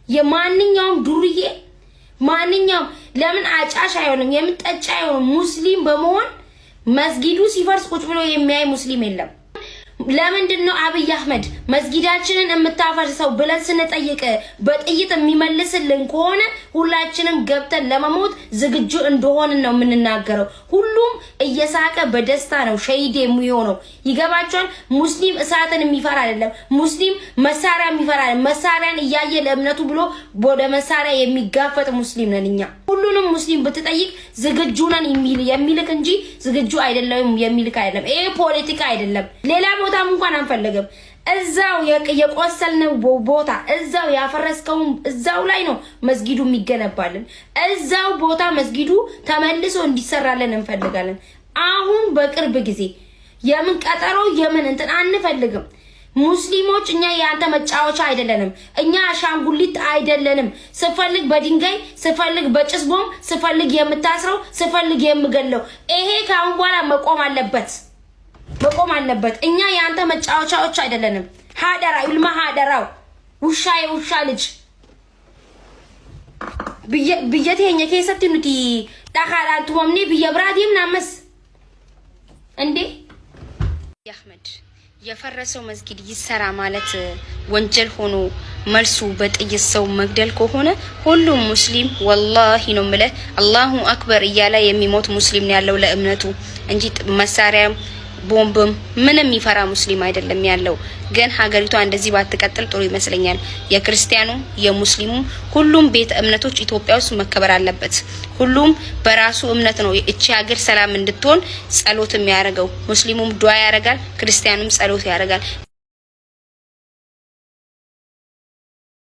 የማንኛውም ዱርዬ ማንኛውም ለምን አጫሽ አይሆንም የምን ጠጫ አይሆንም ሙስሊም በመሆን መስጊዱ ሲፈርስ ቁጭ ብሎ የሚያይ ሙስሊም የለም። ለምንድነው አብይ አህመድ መስጊዳችንን የምታፈርሰው ብለን ስንጠይቅ በጥይት የሚመልስልን ከሆነ ሁላችንም ገብተን ለመሞት ዝግጁ እንደሆንን ነው የምንናገረው። ሁሉም እየሳቀ በደስታ ነው ሸሂድ የሚሆነው። ይገባቸዋል። ሙስሊም እሳትን የሚፈራ አይደለም። ሙስሊም መሳሪያ የሚፈራ አይደለም። መሳሪያን እያየ ለእምነቱ ብሎ ወደ መሳሪያ የሚጋፈጥ ሙስሊም ነን እኛ። ሁሉንም ሙስሊም ብትጠይቅ ዝግጁ ነን የሚልክ እንጂ ዝግጁ አይደለም የሚልክ አይደለም። ይሄ ፖለቲካ አይደለም። ሌላ ቦታም እንኳን አንፈልግም። እዛው የቆሰልነው ቦታ እዛው ያፈረስከው እዛው ላይ ነው መስጊዱ የሚገነባልን። እዛው ቦታ መስጊዱ ተመልሶ እንዲሰራልን እንፈልጋለን። አሁን በቅርብ ጊዜ የምን ቀጠሮ የምን እንትን አንፈልግም። ሙስሊሞች እኛ ያንተ መጫወቻ አይደለንም። እኛ አሻንጉሊት አይደለንም። ስፈልግ በድንጋይ ስፈልግ በጭስ ቦምብ ስፈልግ የምታስረው ስፈልግ የምገለው ይሄ ካሁን በኋላ መቆም አለበት። እኛ ያንተ መጫወቻዎች አይደለንም። ሀደራ ይልማ ሀደራው ውሻ ልጅ ብየቴኛ ከሰት ኑቲ ዳኻላንቱ ወምኔ ብየብራዲም ናመስ እንዴ አህመድ የፈረሰው መስጊድ ይሰራ ማለት ወንጀል ሆኖ መልሱ በጥይት ሰው መግደል ከሆነ ሁሉም ሙስሊም ወላሂ ነው ምለ አላሁ አክበር እያለ የሚሞት ሙስሊም ነው ያለው ለእምነቱ እንጂ መሳሪያም ቦምብም ምንም ይፈራ ሙስሊም አይደለም ያለው። ግን ሀገሪቷ እንደዚህ ባትቀጥል ጥሩ ይመስለኛል። የክርስቲያኑ የሙስሊሙ ሁሉም ቤተ እምነቶች ኢትዮጵያ ውስጥ መከበር አለበት። ሁሉም በራሱ እምነት ነው እቺ ሀገር ሰላም እንድትሆን ጸሎት የሚያደርገው። ሙስሊሙም ዱዓ ያደርጋል፣ ክርስቲያኑም ጸሎት ያደርጋል።